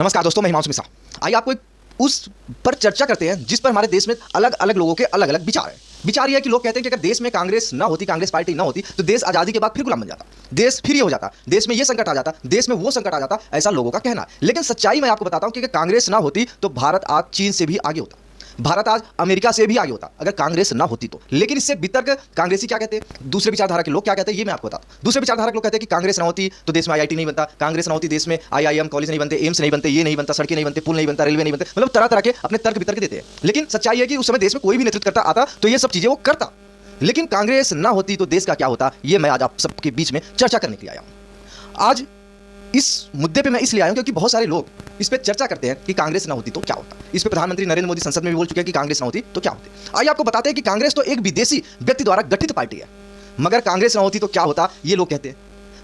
नमस्कार दोस्तों, मैं हिमांशु मिश्रा। आइए आपको उस पर चर्चा करते हैं जिस पर हमारे देश में अलग अलग लोगों के अलग अलग विचार हैं। विचार यह है कि लोग कहते हैं कि अगर देश में कांग्रेस ना होती, कांग्रेस पार्टी ना होती, तो देश आज़ादी के बाद फिर गुलाम बन जाता, देश फिर ये हो जाता, देश में ये संकट आ जाता, देश में वो संकट आ जाता, ऐसा लोगों का कहना है। लेकिन सच्चाई मैं आपको बताता हूं कि अगर कांग्रेस ना होती तो भारत आज चीन से भी आगे होता, भारत आज अमेरिका से भी आगे होता अगर कांग्रेस ना होती तो। लेकिन इससे वितर्क कांग्रेसी क्या कहते हैं, दूसरे विचारधारा के लोग क्या कहते हैं, ये मैं आपको बताता हूं। दूसरे विचारधारा के लोग कहते हैं कि कांग्रेस ना होती तो देश में आईआईटी नहीं बनता, कांग्रेस ना होती देश में आईआईएम कॉलेज नहीं बनते, एम्स नहीं बनते, ये नहीं बनता, सड़कें नहीं बनते, पुल नहीं बनता, रेलवे नहीं बनते, मतलब तरह तरह के अपने तर्क वितर्क देते हैं। लेकिन सच्चाई है कि उस समय देश में कोई भी नेतृत्व करता आता तो ये सब चीजें वो करता। लेकिन कांग्रेस ना होती तो देश का क्या होता, ये मैं आज आप सबके बीच में चर्चा करने के लिए आया हूं। आज इस मुद्दे पे मैं इसलिए आया हूं क्योंकि बहुत सारे लोग इस पे चर्चा करते हैं कि कांग्रेस ना होती तो क्या होता। इस पे प्रधानमंत्री नरेंद्र मोदी संसद में भी बोल चुके हैं कि कांग्रेस ना होती तो क्या होती। आइए आपको बताते हैं कि कांग्रेस तो एक विदेशी व्यक्ति द्वारा गठित पार्टी है, मगर कांग्रेस ना होती तो क्या होता ये लोग कहते हैं।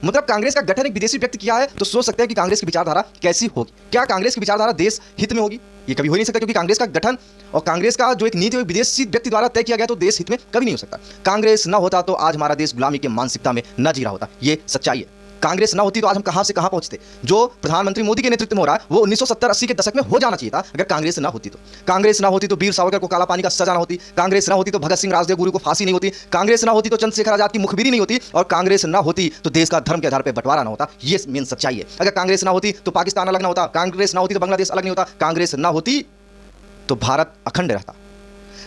मतलब कांग्रेस का गठन एक विदेशी व्यक्ति किया है तो सोच सकते हैं कि कांग्रेस की विचारधारा कैसी होगी। क्या कांग्रेस की विचारधारा देश हित में होगी? ये कभी हो नहीं सकता, क्योंकि कांग्रेस का गठन और कांग्रेस का जो एक नीति विदेशी व्यक्ति द्वारा तय किया गया तो देश हित में कभी नहीं हो सकता। कांग्रेस ना होता तो आज हमारा देश गुलामी के मानसिकता में न जी रहा होता, ये सच्चाई है। कांग्रेस ना होती तो आज हम कहां से कहां पहुंचते। जो प्रधानमंत्री मोदी के नेतृत्व में हो रहा है वो 1970-80 के दशक में हो जाना चाहिए था अगर कांग्रेस ना होती तो। कांग्रेस ना होती तो वीर सावरकर को काला पानी का सजा ना होती, कांग्रेस ना होती तो भगत सिंह राजगुरु को फांसी नहीं होती, कांग्रेस ना होती तो चंद्रशेखर आजाद की मुखबिरी नहीं होती, और कांग्रेस ना होती तो देश का धर्म के आधार पर बंटवारा ना होता। ये मेन सच्चाई है। अगर कांग्रेस ना होती तो पाकिस्तान अलग ना होता, कांग्रेस ना होती तो बांग्लादेश अलग नहीं होता, कांग्रेस ना होती तो भारत अखंड रहता,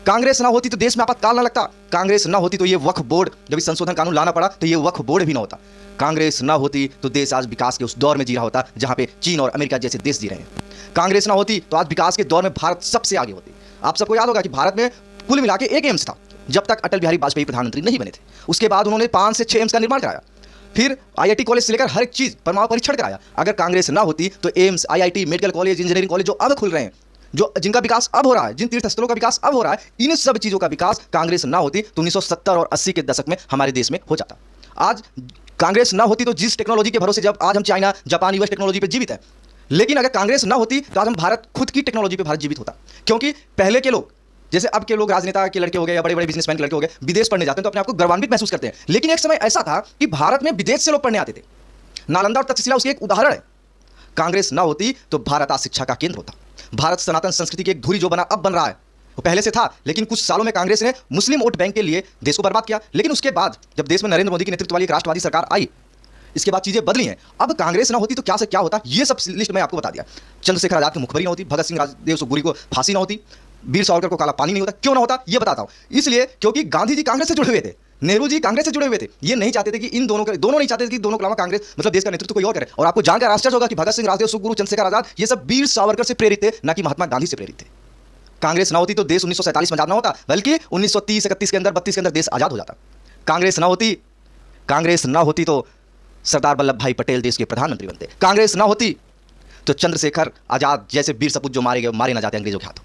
कांग्रेस ना होती तो देश में आपातकाल ना लगता, कांग्रेस ना होती तो ये वक्फ बोर्ड जब इस संशोधन कानून लाना पड़ा तो ये वक्फ बोर्ड भी ना होता, कांग्रेस ना होती तो देश आज विकास के उस दौर में जी रहा होता जहां पे चीन और अमेरिका जैसे देश जी रहे हैं, कांग्रेस ना होती तो आज विकास के दौर में भारत सबसे आगे होती। आप सबको याद होगा कि भारत में कुल मिला के एक एम्स था जब तक अटल बिहारी वाजपेयी प्रधानमंत्री नहीं बने थे। उसके बाद उन्होंने 5 से 6 एम्स का निर्माण कराया, फिर आईआईटी कॉलेज से लेकर हर एक चीज परमाणु परीक्षण कराया। अगर कांग्रेस ना होती तो AIIMS, IIT, medical college, engineering college जो अब खुल रहे हैं, जो जिनका विकास अब हो रहा है, जिन तीर्थ स्थलों का विकास अब हो रहा है, इन सब चीजों का विकास कांग्रेस ना होती तो 1970 और 80 के दशक में हमारे देश में हो जाता। आज कांग्रेस ना होती तो जिस टेक्नोलॉजी के भरोसे जब आज हम चाइना, जापान, यूएस टेक्नोलॉजी पे जीवित है, लेकिन अगर कांग्रेस ना होती तो आज हम भारत खुद की टेक्नोलॉजी पे भारत जीवित होता। क्योंकि पहले के लोग, जैसे अब के लोग राजनेता के लड़के हो गए या बड़े बड़े बिजनेसमैन के लड़के हो गए, विदेश पढ़ने जाते हैं तो अपने आप को गौरवान्वित महसूस करते हैं। लेकिन एक समय ऐसा था कि भारत में विदेश से लोग पढ़ने आते थे। नालंदा और तक्षशिला उसकी एक उदाहरण है। कांग्रेस ना होती तो भारत आज शिक्षा का केंद्र होता। भारत सनातन संस्कृति की एक धुरी जो बना अब बन रहा है, वो पहले से था, लेकिन कुछ सालों में कांग्रेस ने मुस्लिम वोट बैंक के लिए देश को बर्बाद किया। लेकिन उसके बाद जब देश में नरेंद्र मोदी के नेतृत्व वाली एक राष्ट्रवादी सरकार आई, इसके बाद चीजें बदली हैं। अब कांग्रेस ना होती तो क्या से क्या होता, ये सब लिस्ट मैं आपको बता दिया। चंद्रशेखर आजाद की मुखबरी ना होती, भगत सिंह राजदेव सुखबुरी को फांसी ना होती, वीर सावरकर को काला पानी नहीं होता। क्यों ना होता ये बताता हूं। इसलिए क्योंकि गांधी जी कांग्रेस से जुड़े हुए थे, नेहरू जी कांग्रेस से जुड़े हुए थे। ये नहीं चाहते थे कि इन दोनों नहीं चाहते थे कि दोनों के अलावा कांग्रेस मतलब देश का नेतृत्व कोई और करे। और आपको जानकर आश्चर्य होगा कि भगत सिंह, राजदेव सुखबुरु, चंद्रशेखर आजाद ये सब वीर सावरकर से प्रेरित थे, ना कि महात्मा गांधी से प्रेरित थे। कांग्रेस ना होती तो देश 1947 में आजाद ना होता, बल्कि 1930-31 के अंदर, 32 के अंदर देश आजाद हो जाता। कांग्रेस ना होती तो सरदार वल्लभ भाई पटेल देश के प्रधानमंत्री बनते। कांग्रेस ना होती तो चंद्रशेखर आजाद जैसे वीर सपूत जो मारे ना जाते अंग्रेजों के हाथों।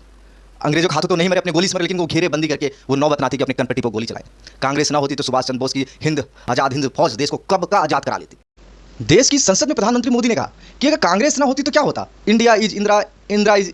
अंग्रेजों के हाथों तो नहीं मरे अपने गोली से मरे, लेकिन वो घेरे बंदी करके वो नौबत ना थी कि अपने कनपट्टी पर गोली चलाए। कांग्रेस ना होती तो सुभाष चंद्र बोस की आजाद हिंद फौज देश को कब का आजाद करा लेती। देश की संसद में प्रधानमंत्री मोदी ने कहा कि अगर कांग्रेस ना होती तो क्या होता। इंडिया इज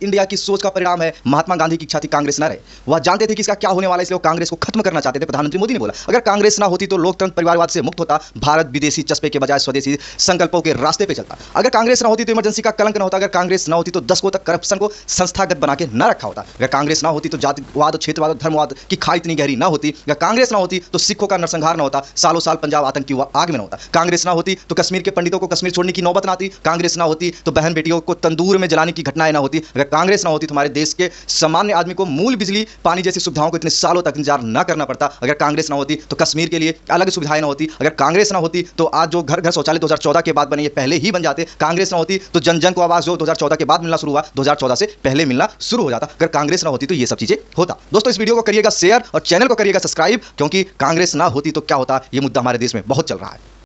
इंडिया की सोच का परिणाम है। महात्मा गांधी की इच्छा थी कांग्रेस ना रहे, वह जानते थे कि इसका क्या होने वाला है, इसलिए वो कांग्रेस को खत्म करना चाहते थे। प्रधानमंत्री मोदी ने बोला अगर कांग्रेस ना होती तो लोकतंत्र परिवारवाद से मुक्त होता, भारत विदेशी चस्पे के बजाय स्वदेशी संकल्पों के रास्ते पे चलता। अगर कांग्रेस ना होती तो इमरजेंसी का कलंक ना होता। अगर कांग्रेस ना होती तो दशकों तक करप्शन को संस्थागत बना के न रखा होता। अगर कांग्रेस ना होती तो जातिवाद, क्षेत्रवाद, धर्मवाद की खाई इतनी गहरी ना होती। अगर कांग्रेस ना होती तो सिखों का नरसंहार ना होता, सालों साल पंजाब आतंक की आग में ना होता। कांग्रेस ना होती तो कश्मीर के पंडितों को कश्मीर छोड़ने की नौबत ना आती। कांग्रेस ना होती तो बहन बेटियों को तंदूर में जलाने की घटनाएं ना होती। अगर कांग्रेस ना होती तो हमारे देश के सामान्य आदमी को मूल बिजली, पानी जैसी सुविधाओं को इतने सालों तक इंतजार न करना पड़ता। अगर कांग्रेस ना होती तो कश्मीर के लिए अलग सुविधाएं ना होती। अगर कांग्रेस ना होती तो आज जो घर घर शौचालय 2014 के बाद बने ये पहले ही बन जाते। कांग्रेस ना होती तो जन जन को आवाज जो 2014 के बाद मिलना शुरू हुआ, 2014 से पहले मिलना शुरू हो जाता। अगर कांग्रेस ना होती तो ये सब चीजें होता। दोस्तों इस वीडियो को करिएगा शेयर और चैनल को करिएगा सब्सक्राइब, क्योंकि कांग्रेस ना होती तो क्या होता ये मुद्दा हमारे देश में बहुत चल रहा है।